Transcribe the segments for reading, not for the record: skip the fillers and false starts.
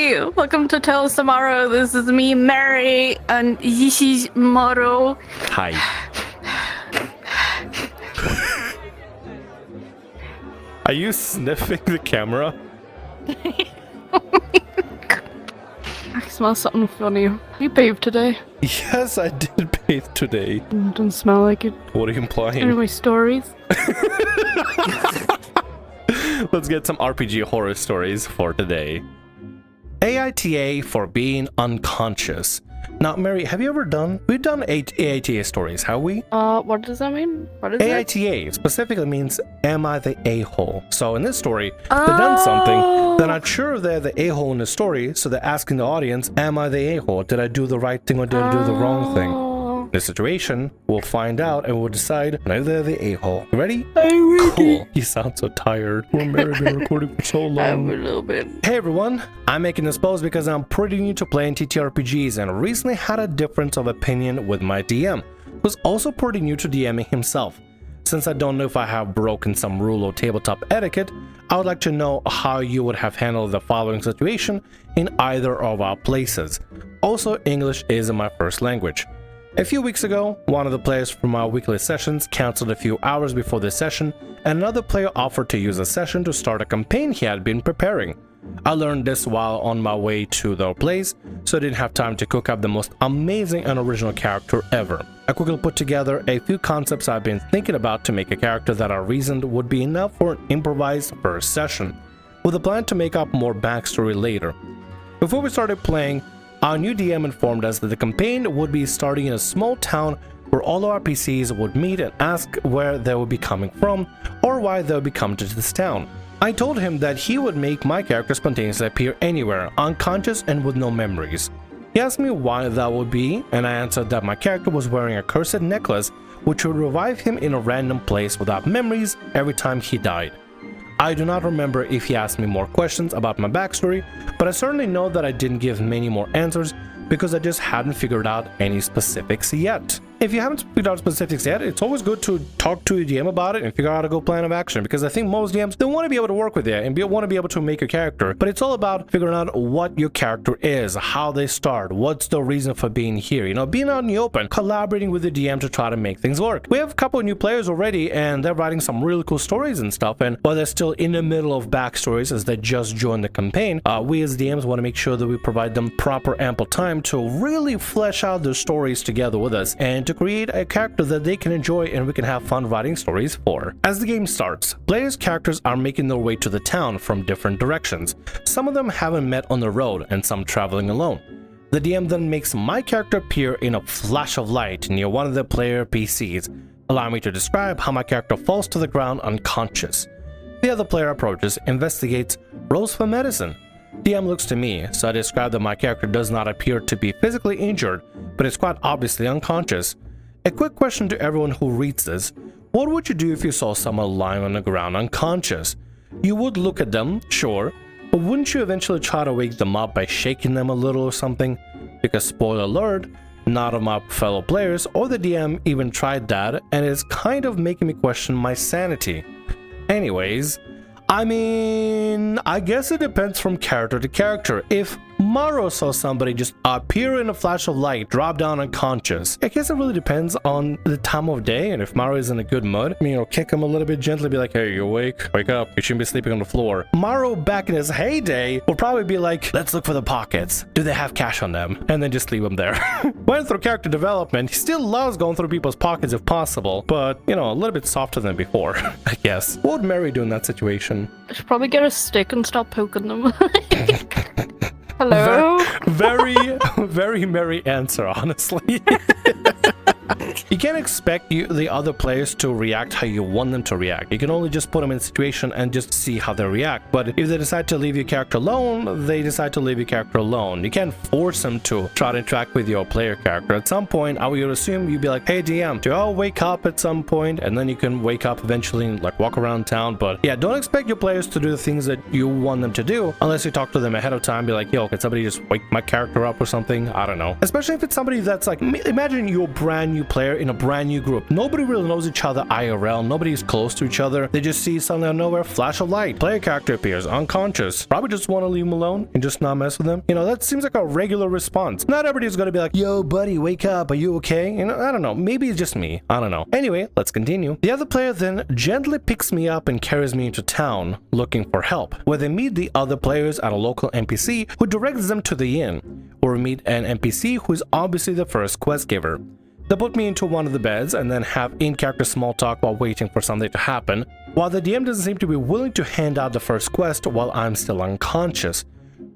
Hey, welcome to Tales Tomorrow. This is me, Mary, and this is Morrow. Hi. Are you sniffing the camera? I smell something funny. You bathed today? Yes, I did bathe today. Doesn't smell like it. What are you implying? Anyway, stories. Let's get some RPG horror stories for today. AITA for being unconscious. Now, Mary, have you ever done? We've done AITA stories, have we? What does that mean? What is it? AITA specifically means, am I the a-hole? So in this story, they've done something. They're not sure they're the a-hole in the story, so they're asking the audience, am I the a-hole? Did I do the right thing or did I do the wrong thing? The situation, we'll find out and we'll decide whether they're the a-hole. You ready? I'm ready. Cool. You sound so tired. We're been recording for so long. I'm a little bit. Hey everyone, I'm making this post because I'm pretty new to playing TTRPGs and recently had a difference of opinion with my DM, who's also pretty new to DMing himself. Since I don't know if I have broken some rule of tabletop etiquette, I would like to know how you would have handled the following situation in either of our places. Also, English is my first language. A few weeks ago, one of the players from our weekly sessions canceled a few hours before the session, and another player offered to use a session to start a campaign he had been preparing. I learned this while on my way to their place, so I didn't have time to cook up the most amazing and original character ever. I quickly put together a few concepts I've been thinking about to make a character that I reasoned would be enough for an improvised first session, with a plan to make up more backstory later. Before we started playing, our new DM informed us that the campaign would be starting in a small town where all our PCs would meet and ask where they would be coming from or why they would be coming to this town. I told him that he would make my character spontaneously appear anywhere, unconscious and with no memories. He asked me why that would be, and I answered that my character was wearing a cursed necklace which would revive him in a random place without memories every time he died. I do not remember if he asked me more questions about my backstory, but I certainly know that I didn't give many more answers because I just hadn't figured out any specifics yet. If you haven't figured out specifics yet, it's always good to talk to your DM about it and figure out a good plan of action, because I think most DMs, they want to be able to work with you and want to be able to make your character, but it's all about figuring out what your character is, how they start, what's the reason for being here, being out in the open, collaborating with the DM to try to make things work. We have a couple of new players already and they're writing some really cool stories and stuff, and while they're still in the middle of backstories as they just joined the campaign, we as DMs want to make sure that we provide them proper ample time to really flesh out their stories together with us and to create a character that they can enjoy and we can have fun writing stories for. As the game starts, players' characters are making their way to the town from different directions. Some of them haven't met on the road and some traveling alone. The DM then makes my character appear in a flash of light near one of the player PCs, allowing me to describe how my character falls to the ground unconscious. The other player approaches, investigates, rolls for medicine. DM looks to me, so I describe that my character does not appear to be physically injured, but is quite obviously unconscious. A quick question to everyone who reads this: what would you do if you saw someone lying on the ground unconscious? You would look at them, sure, but wouldn't you eventually try to wake them up by shaking them a little or something? Because spoiler alert, none of my fellow players or the DM even tried that, and it's kind of making me question my sanity. Anyways, I guess it depends from character to character. If Morrow saw somebody just appear in a flash of light, drop down unconscious, I guess it really depends on the time of day, and if Morrow is in a good mood, kick him a little bit gently, be like, hey, you awake? Wake up, you shouldn't be sleeping on the floor. Morrow back in his heyday would probably be like, let's look for the pockets. Do they have cash on them? And then just leave them there. Went through character development, he still loves going through people's pockets if possible, but, a little bit softer than before, I guess. What would Mary do in that situation? I should probably get a stick and stop poking them. Hello? Very, very merry answer, honestly. You can't expect the other players to react how you want them to react. You can only just put them in a situation and just see how they react. But if they decide to leave your character alone, they decide to leave your character alone. You can't force them to try to interact with your player character. At some point, I would assume you'd be like, hey DM, do I wake up at some point? And then you can wake up eventually and walk around town. But yeah, don't expect your players to do the things that you want them to do unless you talk to them ahead of time. Be like, yo, can somebody just wake my character up or something? I don't know. Especially if it's somebody that's imagine you're a brand new player player in a brand new group. Nobody really knows each other IRL, nobody's close to each other. They just see suddenly out of nowhere, flash of light, player character appears unconscious. Probably just want to leave them alone and just not mess with them. You know, that seems like a regular response. Not everybody's gonna be like, yo buddy, wake up, are you okay? You know, I don't know, maybe it's just me, I don't know. Anyway, let's continue. The other player then gently picks me up and carries me into town looking for help, where they meet the other players at a local NPC who directs them to the inn, or meet an NPC who is obviously the first quest giver. They put me into one of the beds and then have in-character small talk while waiting for something to happen, while the DM doesn't seem to be willing to hand out the first quest while I'm still unconscious.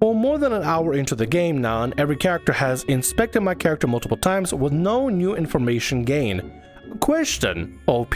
Well, more than an hour into the game now, and every character has inspected my character multiple times with no new information gained. Question, OP.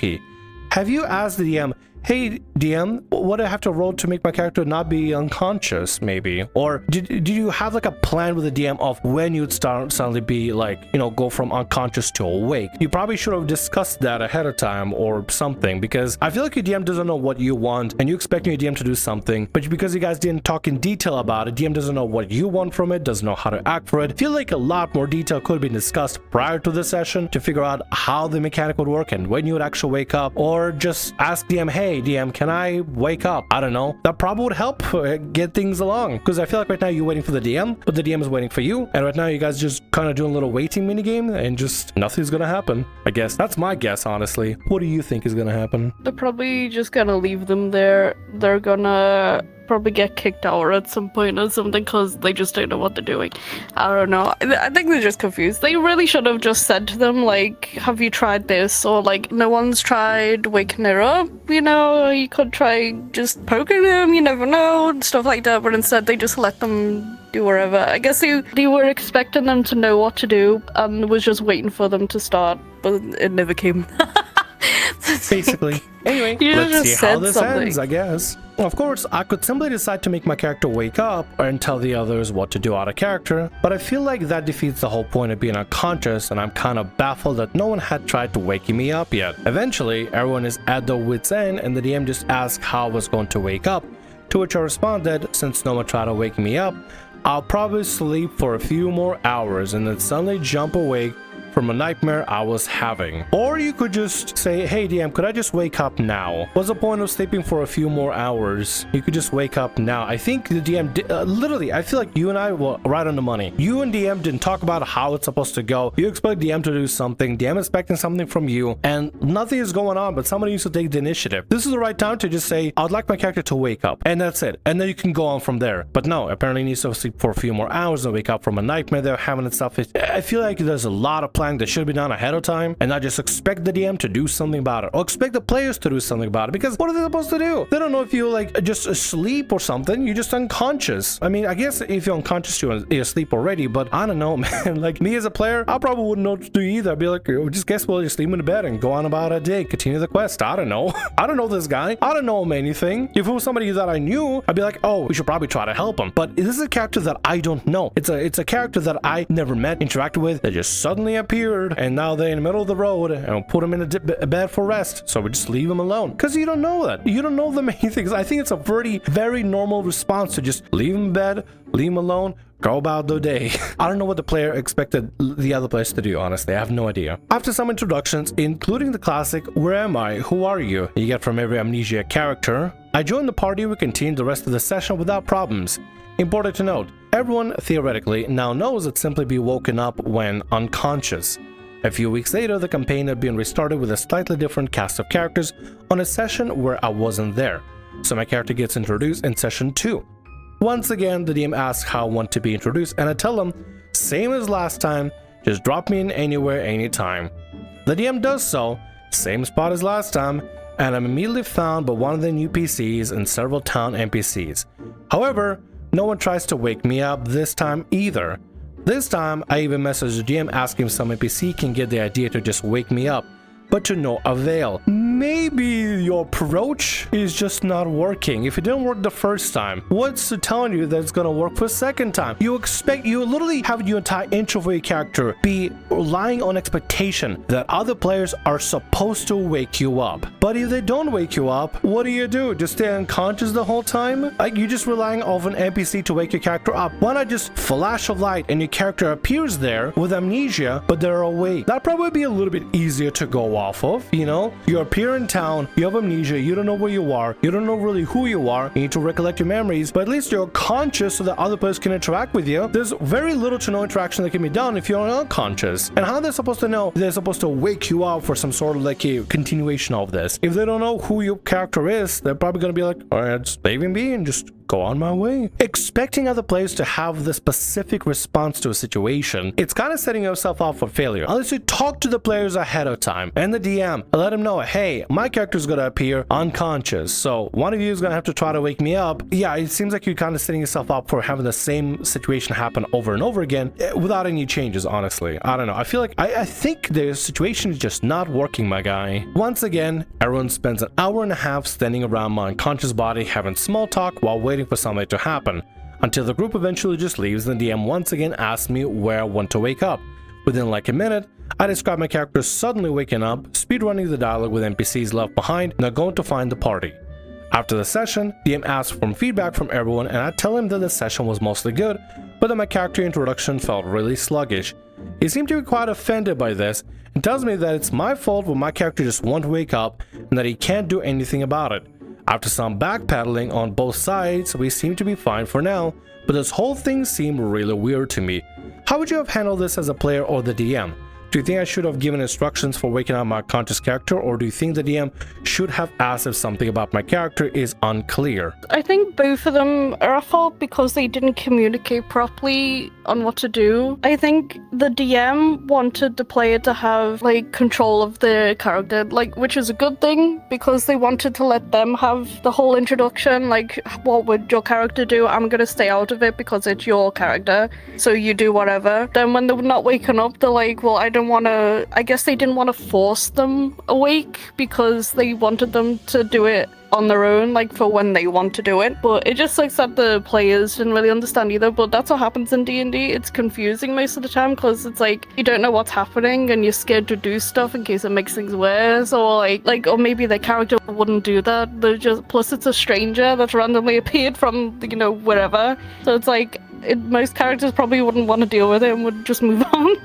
Have you asked the DM, hey DM, what do I have to roll to make my character not be unconscious, maybe? Or did you have like a plan with the DM of when you'd start suddenly be like, you know, go from unconscious to awake? You probably should have discussed that ahead of time or something, because I feel like your DM doesn't know what you want and you expect your DM to do something, but because you guys didn't talk in detail about it, DM doesn't know what you want from it, doesn't know how to act for it. I feel like a lot more detail could have been discussed prior to the session to figure out how the mechanic would work and when you would actually wake up, or just ask DM, hey DM, can I wake up? I don't know. That probably would help get things along, because I feel like right now you're waiting for the DM, but the DM is waiting for you, and right now you guys just kind of doing a little waiting mini game and just nothing's gonna happen. I guess that's my guess, honestly. What do you think is gonna happen? They're probably just gonna leave them there. They're gonna probably get kicked out at some point or something because they just don't know what they're doing. I don't know. I think they're just confused. They really should have just said to them, like, have you tried this? Or like, no one's tried waking her up, you know? You could try just poking them, you never know, and stuff like that. But instead they just let them do whatever. I guess they were expecting them to know what to do and was just waiting for them to start, but it never came. Basically. Anyway, let's see how this ends, I guess. Of course, I could simply decide to make my character wake up and tell the others what to do out of character, but I feel like that defeats the whole point of being unconscious, and I'm kind of baffled that no one had tried to wake me up yet. Eventually, everyone is at their wit's end and the DM just asked how I was going to wake up, to which I responded, since no one tried to wake me up, I'll probably sleep for a few more hours and then suddenly jump awake from a nightmare I was having. Or you could just say, hey DM, could I just wake up now? What's the point of sleeping for a few more hours? You could just wake up now. I think the DM literally, I feel like you and I were right on the money. You and DM didn't talk about how it's supposed to go. You expect DM to do something, DM expecting something from you, and nothing is going on, but somebody needs to take the initiative. This is the right time to just say, I would like my character to wake up, and that's it. And then you can go on from there. But no, apparently he needs to sleep for a few more hours and wake up from a nightmare they're having and stuff. I feel like there's a lot of planning that should be done ahead of time, and not just expect the DM to do something about it, or expect the players to do something about it, because what are they supposed to do? They don't know if you like just asleep or something. You're just unconscious. I mean, I guess if you're unconscious, you're asleep already, but I don't know, man. Like me as a player, I probably wouldn't know what to do either. I'd be like, oh, just guess we'll just leave him in bed and go on about our day, continue the quest. I don't know. I don't know this guy. I don't know him anything. If it was somebody that I knew, I'd be like, oh, we should probably try to help him. But this is a character that I don't know. It's a character that I never met, interacted with, that just suddenly appeared, and now they're in the middle of the road, and we'll put him in a bed for rest. So we just leave him alone, because you don't know that. You don't know the main things. I think it's a very normal response to just leave him in bed, leave him alone, go about the day. I don't know what the player expected the other players to do, honestly. I have no idea. After some introductions, including the classic, where am I? Who are you? You get from every Amnesia character. I joined the party. We continued the rest of the session without problems. Important to note, everyone theoretically now knows that simply be woken up when unconscious. A few weeks later, the campaign had been restarted with a slightly different cast of characters on a session where I wasn't there, so my character gets introduced in session 2. Once again, the DM asks how I want to be introduced, and I tell them, same as last time, just drop me in anywhere, anytime. The DM does so, same spot as last time, and I'm immediately found by one of the new PCs and several town NPCs. However, no one tries to wake me up this time either. This time, I even messaged the DM asking if some NPC can get the idea to just wake me up, but to no avail. maybe your approach is just not working. If it didn't work the first time, what's telling you that it's gonna work for a second time? You literally have your entire intro for your character be relying on expectation that other players are supposed to wake you up. But if they don't wake you up, what do? Just stay unconscious the whole time? Like, you're just relying on an NPC to wake your character up. Why not just flash of light and your character appears there with amnesia, but they're awake? That'd probably be a little bit easier to go off of, you know? You appear in town, you have amnesia, you don't know where you are, you don't know really who you are, you need to recollect your memories, but at least you're conscious so that other players can interact with you. There's very little to no interaction that can be done if you're unconscious. And how they're supposed to know? They're supposed to wake you up for some sort of like a continuation of this. If they don't know who your character is, they're probably gonna be like, all right, just leave me and just go on my way. Expecting other players to have the specific response to a situation, it's kind of setting yourself up for failure. Unless you talk to the players ahead of time and the DM and let them know, hey, my character's gonna appear unconscious, so one of you is gonna have to try to wake me up. Yeah, it seems like you're kind of setting yourself up for having the same situation happen over and over again without any changes, honestly. I don't know. I feel like I think the situation is just not working, my guy. Once again, everyone spends an hour and a half standing around my unconscious body having small talk while waiting for something to happen, until the group eventually just leaves and the DM once again asks me where I want to wake up. Within like a minute, I describe my character suddenly waking up, speedrunning the dialogue with NPCs left behind, and are going to find the party. After the session, DM asks for feedback from everyone and I tell him that the session was mostly good, but that my character introduction felt really sluggish. He seemed to be quite offended by this and tells me that it's my fault when my character just won't wake up and that he can't do anything about it. After some backpedaling on both sides, we seem to be fine for now, but this whole thing seemed really weird to me. How would you have handled this as a player or the DM? Do you think I should have given instructions for waking up my conscious character, or do you think the DM should have asked if something about my character is unclear? I think both of them are at fault because they didn't communicate properly on what to do. I think the DM wanted the player to have like control of their character, like, which is a good thing because they wanted to let them have the whole introduction, like, what would your character do? I'm gonna stay out of it because it's your character, so you do whatever. Then when they're not waking up, they're like, well, I guess they didn't want to force them awake because they wanted them to do it on their own, like for when they want to do it. But it just sucks that the players didn't really understand either. But that's what happens in D&D. It's confusing most of the time because it's like you don't know what's happening and you're scared to do stuff in case it makes things worse, or or maybe their character wouldn't do that. They're just, plus it's a stranger that's randomly appeared from, you know, wherever. So it's like most characters probably wouldn't want to deal with it and would just move on.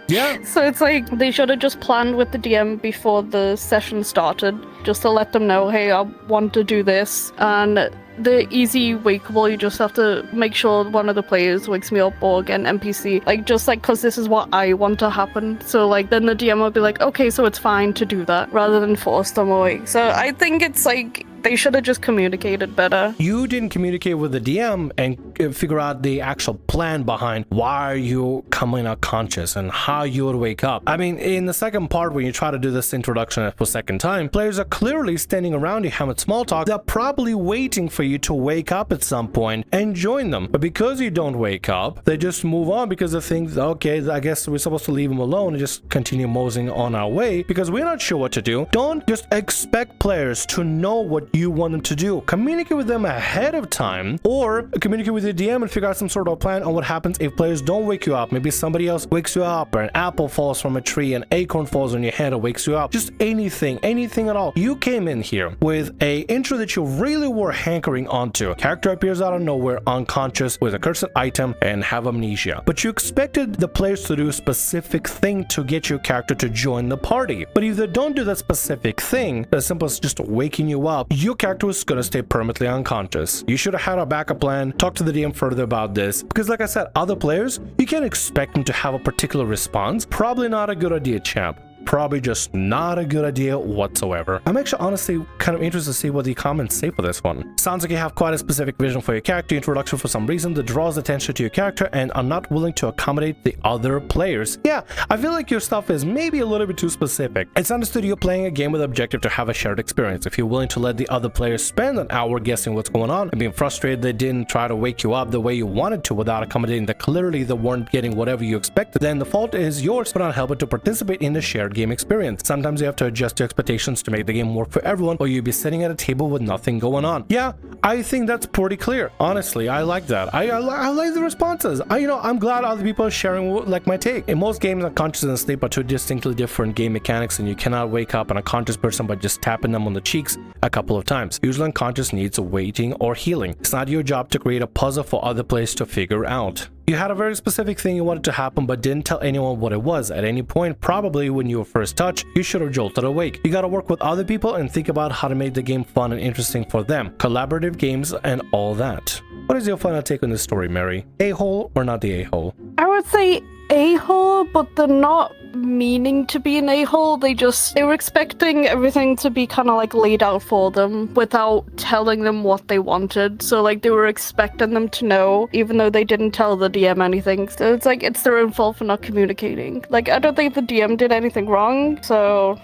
Yeah. So it's like they should have just planned with the DM before the session started, just to let them know, hey, I want to do this. And the easy wakeable, you just have to make sure one of the players wakes me up, or get an NPC, because this is what I want to happen. So then the DM will be like, okay, so it's fine to do that, rather than force them away. So I think it's like they should have just communicated better. You didn't communicate with the DM and figure out the actual plan behind why are you coming out conscious and how you would wake up. I mean, in the second part, when you try to do this introduction for a second time, players are clearly standing around you having small talk. They're probably waiting for you to wake up at some point and join them. But because you don't wake up, they just move on because they think, okay, I guess we're supposed to leave them alone and just continue moseying on our way because we're not sure what to do. Don't just expect players to know what you want them to do. Communicate with them ahead of time, or communicate with your DM and figure out some sort of plan on what happens if players don't wake you up. Maybe somebody else wakes you up, or an apple falls from a tree, an acorn falls on your head and wakes you up. Just anything at all. You came in here with a intro that you really were hankering onto. A character appears out of nowhere, unconscious, with a cursed item, and have amnesia. But you expected the players to do a specific thing to get your character to join the party. But if they don't do that specific thing, as simple as just waking you up, your character is gonna stay permanently unconscious. You should have had a backup plan, talk to the DM further about this, because like I said, other players, you can't expect them to have a particular response. Probably not a good idea, champ. Probably just not a good idea whatsoever. I'm actually honestly kind of interested to see what the comments say for this one. Sounds like you have quite a specific vision for your character introduction for some reason that draws attention to your character and are not willing to accommodate the other players. Yeah, I feel like your stuff is maybe a little bit too specific. It's understood you're playing a game with the objective to have a shared experience. If you're willing to let the other players spend an hour guessing what's going on and being frustrated they didn't try to wake you up the way you wanted to without accommodating that clearly they weren't getting whatever you expected, then the fault is yours for not helping to participate in the shared board game experience. Sometimes you have to adjust your expectations to make the game work for everyone, or you'll be sitting at a table with nothing going on. Yeah, I think that's pretty clear. Honestly, I like that. I like the responses. I'm glad other people are sharing like my take. In most games, unconscious and sleep are two distinctly different game mechanics, and you cannot wake up an unconscious person by just tapping them on the cheeks a couple of times. Usually unconscious needs waiting or healing. It's not your job to create a puzzle for other players to figure out. You had a very specific thing you wanted to happen but didn't tell anyone what it was. At any point, probably when you were first touched, you should have jolted awake. You gotta work with other people and think about how to make the game fun and interesting for them. Collaborative games and all that. What is your final take on this story, Mary? A-hole or not the a-hole? I would say a-hole, but they're not meaning to be an a-hole. They were expecting everything to be kind of like laid out for them without telling them what they wanted. So like they were expecting them to know, even though they didn't tell the DM anything. So it's like it's their own fault for not communicating. Like I don't think the DM did anything wrong, so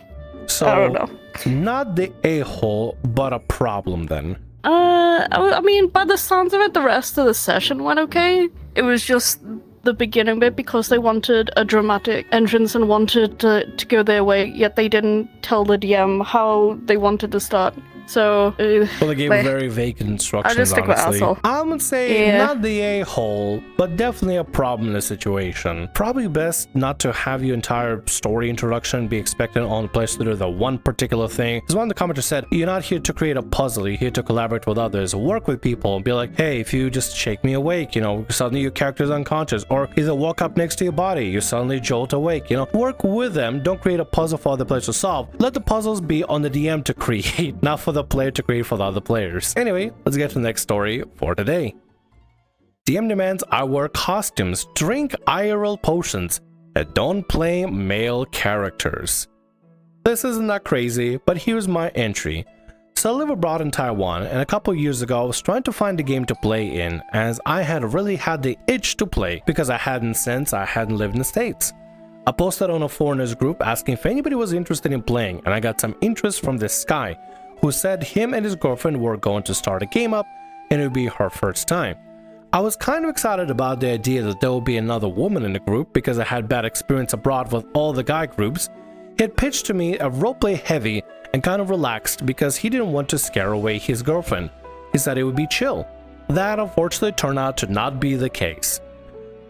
I don't know. Not the a-hole, but a problem then. I mean, by the sounds of it, the rest of the session went okay. It was just the beginning bit because they wanted a dramatic entrance and wanted to go their way, yet they didn't tell the DM how they wanted to start. So, well, they gave very vague instructions, I'll just stick honestly. with asshole. I would say not the a-hole, but definitely a problem in the situation. Probably best not to have your entire story introduction be expected on the players to do the one particular thing. As one of the commenters said, you're not here to create a puzzle, you're here to collaborate with others, work with people, and be like, hey, if you just shake me awake, suddenly your character's unconscious, or either walk up next to your body, you suddenly jolt awake, work with them, don't create a puzzle for other players to solve. Let the puzzles be on the DM to create, not for the player to create for the other players. Anyway, let's get to the next story for today. DM demands I wear costumes, drink IRL potions, and don't play male characters. This isn't that crazy, but here's my entry. So I live abroad in Taiwan, and a couple years ago I was trying to find a game to play in, as I had really had the itch to play because I hadn't lived in the States. I posted on a foreigners group asking if anybody was interested in playing, and I got some interest from this guy who said him and his girlfriend were going to start a game up and it would be her first time. I was kind of excited about the idea that there would be another woman in the group because I had bad experience abroad with all the guy groups. He had pitched to me a roleplay heavy and kind of relaxed because he didn't want to scare away his girlfriend. He said it would be chill. That unfortunately turned out to not be the case.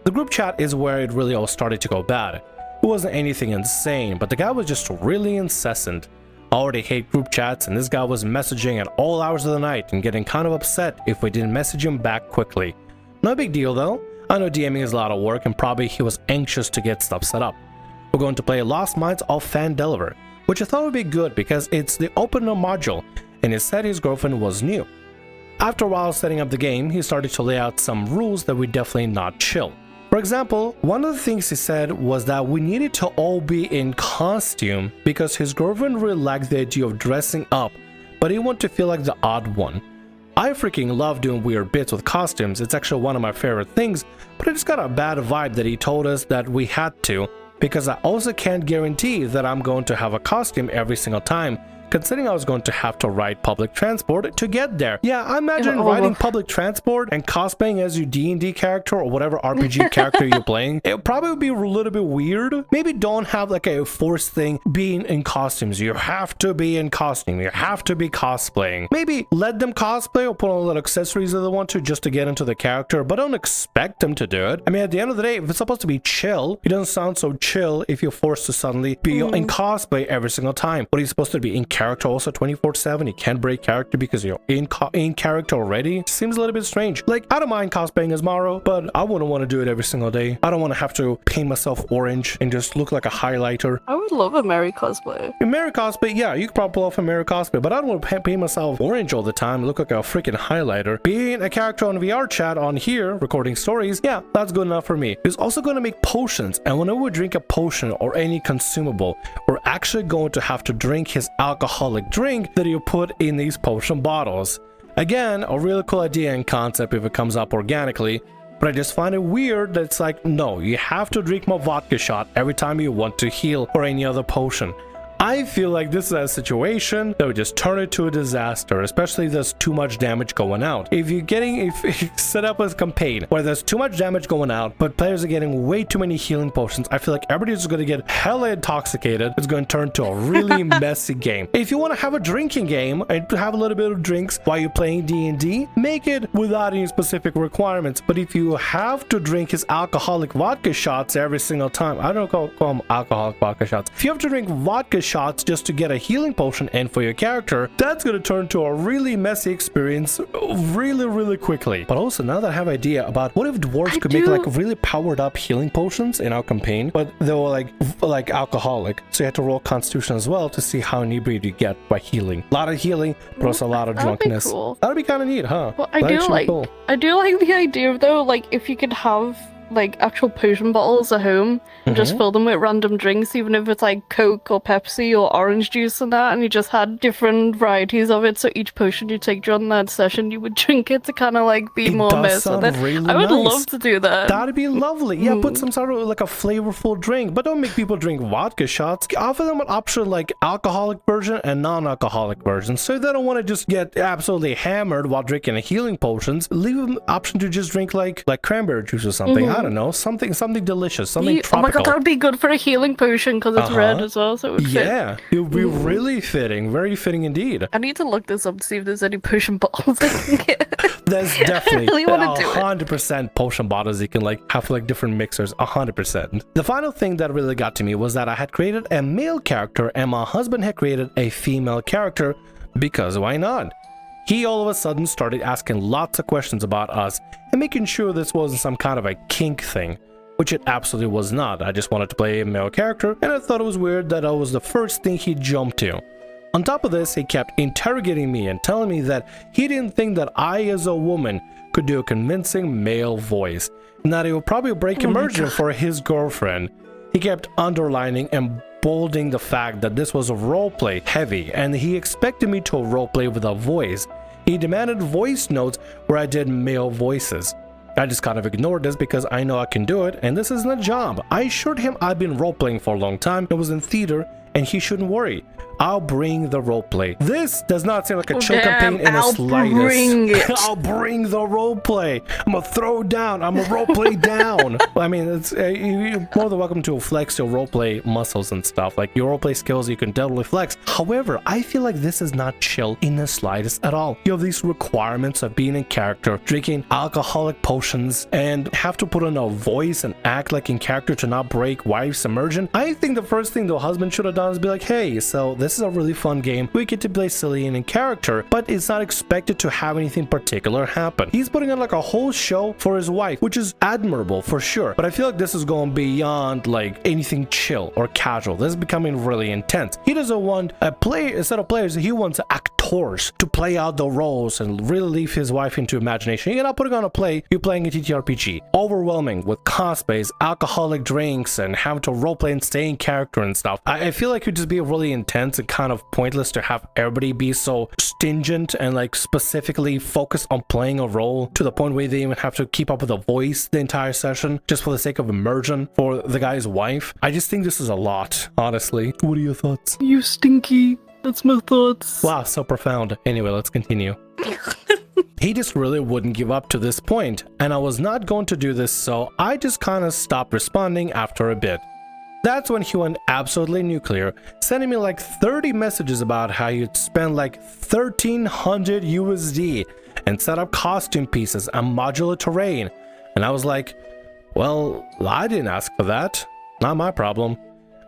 The group chat is where it really all started to go bad. It wasn't anything insane, but the guy was just really incessant. I already hate group chats, and this guy was messaging at all hours of the night and getting kind of upset if we didn't message him back quickly. No big deal though. I know DMing is a lot of work and probably he was anxious to get stuff set up. We're going to play Lost Minds of Phandelver, which I thought would be good because it's the opener module, and he said his girlfriend was new. After a while setting up the game, he started to lay out some rules that were definitely not chill. For example, one of the things he said was that we needed to all be in costume because his girlfriend really liked the idea of dressing up, but he wanted to feel like the odd one. I freaking love doing weird bits with costumes, it's actually one of my favorite things, but I just got a bad vibe that he told us that we had to, because I also can't guarantee that I'm going to have a costume every single time, considering I was going to have to ride public transport to get there. Yeah, I imagine riding public transport and cosplaying as your D&D character or whatever RPG character you're playing. It probably would be a little bit weird. Maybe don't have like a forced thing being in costumes. You have to be in costume. You have to be cosplaying. Maybe let them cosplay or put on little accessories that they want to just to get into the character, but don't expect them to do it. I mean, at the end of the day, if it's supposed to be chill, it doesn't sound so chill if you're forced to suddenly be in cosplay every single time. What are you supposed to be in character also 24/7? You can't break character because you're in character already. Seems a little bit strange. Like, I don't mind cosplaying as Morrow, but I wouldn't want to do it every single day. I don't want to have to paint myself orange and just look like a highlighter. I would love a Mary cosplay. In Mary cosplay, yeah, you could probably pull off a Mary cosplay, but I don't want to paint myself orange all the time and look like a freaking highlighter. Being a character on VR chat on here, recording stories, yeah, that's good enough for me. He's also going to make potions, and whenever we drink a potion or any consumable, we're actually going to have to drink his alcoholic drink that you put in these potion bottles. Again, a really cool idea and concept if it comes up organically, but I just find it weird that it's like, no, you have to drink my vodka shot every time you want to heal or any other potion. I feel like this is a situation that would just turn it to a disaster, especially if there's too much damage going out. If you set up a campaign where there's too much damage going out, but players are getting way too many healing potions, I feel like everybody's going to get hella intoxicated. It's going to turn to a really messy game. If you want to have a drinking game and have a little bit of drinks while you're playing D&D, make it without any specific requirements. But if you have to drink his alcoholic vodka shots every single time, I don't call them alcoholic vodka shots. If you have to drink vodka shots just to get a healing potion in for your character, that's going to turn to a really messy experience really quickly. But also, now that I have an idea about what if dwarves could make like really powered up healing potions in our campaign, but they were like alcoholic, so you had to roll constitution as well to see how inebriated you get by healing. A lot of healing, but also a lot of drunkenness. Cool. That'd be kind of neat, huh? Well, I do like the idea though, like if you could have like actual potion bottles at home and just fill them with random drinks, even if it's like Coke or Pepsi or orange juice and that, and you just had different varieties of it, so each potion you take during that session you would drink it to kind of like be more immersive. Really I would nice. love to do that. That'd be lovely. Yeah, put some sort of like a flavorful drink, but don't make people drink vodka shots. Offer them an option like alcoholic version and non-alcoholic version, so if they don't want to just get absolutely hammered while drinking healing potions, leave them the option to just drink like cranberry juice or something. I don't know, something delicious, something tropical. Oh my god, that would be good for a healing potion because it's red as well, so it would fit. Yeah, it would be really fitting, very fitting indeed. I need to look this up to see if there's any potion bottles I can get. There's definitely I really want to do 100% potion bottles you can like have like different mixers, 100%. The final thing that really got to me was that I had created a male character and my husband had created a female character, because why not? He all of a sudden started asking lots of questions about us and making sure this wasn't some kind of a kink thing, which it absolutely was not. I just wanted to play a male character, and I thought it was weird that I was the first thing he jumped to. On top of this, he kept interrogating me and telling me that he didn't think that I as a woman could do a convincing male voice, and that he would probably break immersion for his girlfriend. He kept underlining and bolding the fact that this was a roleplay heavy, and he expected me to roleplay with a voice. He demanded voice notes where I did male voices. I just kind of ignored this because I know I can do it, and this isn't a job. I assured him I've been roleplaying for a long time, I was in theater, and he shouldn't worry. I'll bring the roleplay. This does not seem like a chill campaign in the slightest. Bring it. I'll bring the roleplay. I'm gonna throw down. I'm gonna roleplay down. I mean, it's you're more than welcome to flex your roleplay muscles and stuff. Like your roleplay skills, you can totally flex. However, I feel like this is not chill in the slightest at all. You have these requirements of being in character, drinking alcoholic potions, and have to put on a voice and act like in character to not break wife's immersion. I think the first thing the husband should have done is be like, hey, so this is a really fun game. We get to play silly and in character, but it's not expected to have anything particular happen. He's putting on like a whole show for his wife, which is admirable for sure. But I feel like this is going beyond like anything chill or casual. This is becoming really intense. He doesn't want a set of players. He wants actors to play out the roles and really leave his wife into imagination. You're not putting on a play. You're playing a TTRPG. Overwhelming with cosplays, alcoholic drinks, and having to roleplay and stay in character and stuff. I feel like it would just be really intense and kind of pointless to have everybody be so stingent and like specifically focused on playing a role to the point where they even have to keep up with a voice the entire session just for the sake of immersion for the guy's wife. I just think this is a lot, honestly. What are your thoughts? You stinky. That's my thoughts. Wow, so profound. Anyway, let's continue. He just really wouldn't give up to this point, and I was not going to do this, so I just kind of stopped responding after a bit. That's when he went absolutely nuclear, sending me like 30 messages about how you'd spend like 1,300 USD and set up costume pieces and modular terrain. And I was like, well, I didn't ask for that. Not my problem.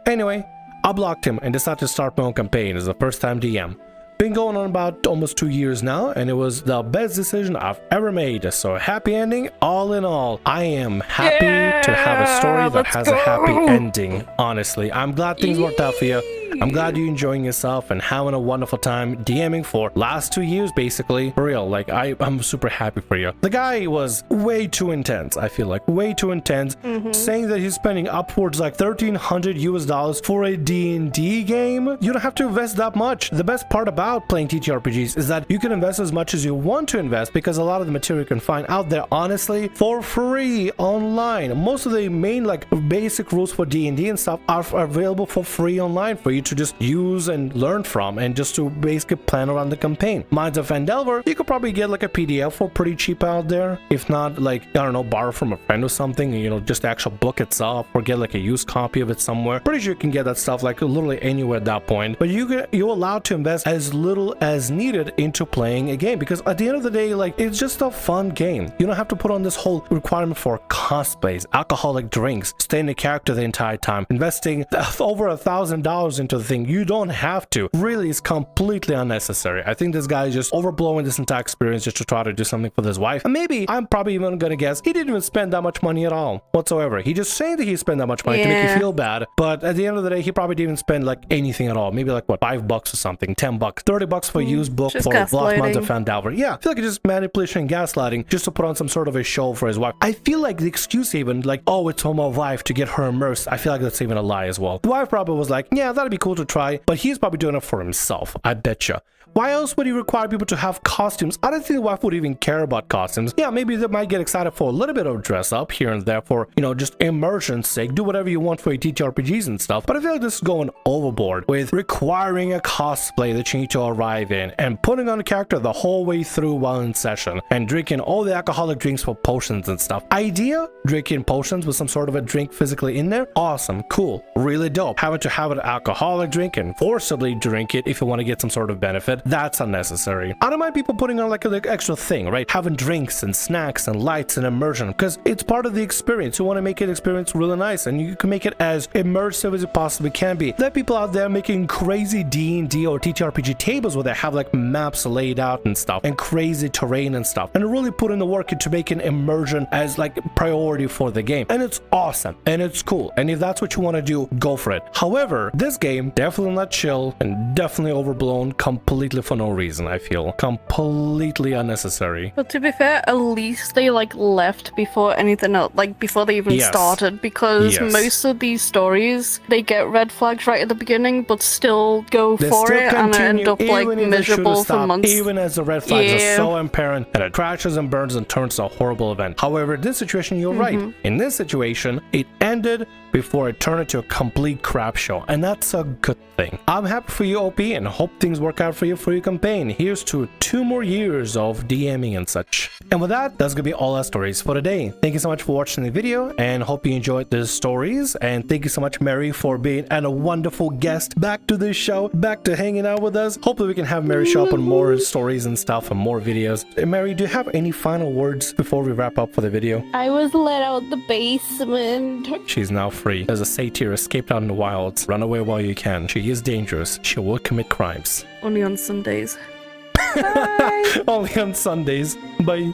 Anyway, I blocked him and decided to start my own campaign as a first-time DM. Been going on about almost 2 years now, and it was the best decision I've ever made. So happy ending. All in all, I am happy to have a story that has a happy ending. Honestly, I'm glad things worked out for you. I'm glad you're enjoying yourself and having a wonderful time DMing for last 2 years, basically. For real, like I'm super happy for you. The guy was way too intense. I feel like way too intense, saying that he's spending upwards like $1,300 for a D&D game. You don't have to invest that much. The best part about playing TTRPGs is that you can invest as much as you want to invest, because a lot of the material you can find out there honestly for free online. Most of the main like basic rules for D&D and stuff are available for free online for you to just use and learn from, and just to basically plan around the campaign. Minds of Phandelver, you could probably get like a PDF for pretty cheap out there. If not, like, I don't know, borrow from a friend or something, you know, just the actual book itself, or get like a used copy of it somewhere. Pretty sure you can get that stuff like literally anywhere at that point. But you're allowed to invest as little as needed into playing a game, because at the end of the day, like, it's just a fun game. You don't have to put on this whole requirement for cosplays, alcoholic drinks, staying the character the entire time, investing over $1,000 into the thing. You don't have to. Really, it's completely unnecessary. I think this guy is just overblowing this entire experience just to try to do something for his wife. And maybe, I'm probably even gonna guess, he didn't even spend that much money at all whatsoever. He just saying that he spent that much money to make you feel bad, but at the end of the day, he probably didn't even spend like anything at all. Maybe like what, $5 or something, $10, $30 for a used book for Lost Minds of Phandelver. Yeah, I feel like it's just manipulation and gaslighting just to put on some sort of a show for his wife. I feel like the excuse even, like, oh, it's for my wife to get her immersed, I feel like that's even a lie as well. The wife probably was like, yeah, that'd be cool to try, but he's probably doing it for himself, I betcha. Why else would he require people to have costumes? I don't think the wife would even care about costumes. Yeah, maybe they might get excited for a little bit of dress up here and there for, you know, just immersion's sake. Do whatever you want for your TTRPGs and stuff. But I feel like this is going overboard with requiring a cosplay that you need to arrive in and putting on a character the whole way through while in session and drinking all the alcoholic drinks for potions and stuff. Idea, drinking potions with some sort of a drink physically in there. Awesome, cool, really dope. Having to have an alcoholic drink and forcibly drink it if you want to get some sort of benefit. That's unnecessary. I don't mind people putting on like an extra thing, right? Having drinks and snacks and lights and immersion, because it's part of the experience. You want to make it experience really nice, and you can make it as immersive as it possibly can be. There are people out there making crazy D&D or TTRPG tables where they have like maps laid out and stuff, and crazy terrain and stuff, and really putting the work into making immersion as like priority for the game. And it's awesome, and it's cool, and if that's what you want to do, go for it. However, this game definitely not chill and definitely overblown completely for no reason. I feel completely unnecessary. But to be fair, at least they like left before anything else, like before they even started, because most of these stories, they get red flags right at the beginning, but still go for it and end up like miserable for months. Even as the red flags are so apparent, and it crashes and burns and turns to a horrible event. However, in this situation, you're right. In this situation, it ended before it turned into a complete crap show, and that's a good thing. I'm happy for you, OP, and hope things work out for you for your campaign. Here's to 2 more years of DMing and such. And with that, that's gonna be all our stories for today. Thank you so much for watching the video, and hope you enjoyed the stories. And thank you so much, Mary, for being a wonderful guest back to this show, back to hanging out with us. Hopefully we can have Mary show up on more stories and stuff and more videos. And Mary, do you have any final words before we wrap up for the video? I was let out the basement. She's now free. As a satyr escaped out in the wilds. Run away while you can. She is dangerous. She will commit crimes. Only on Sundays. Only on Sundays. Bye.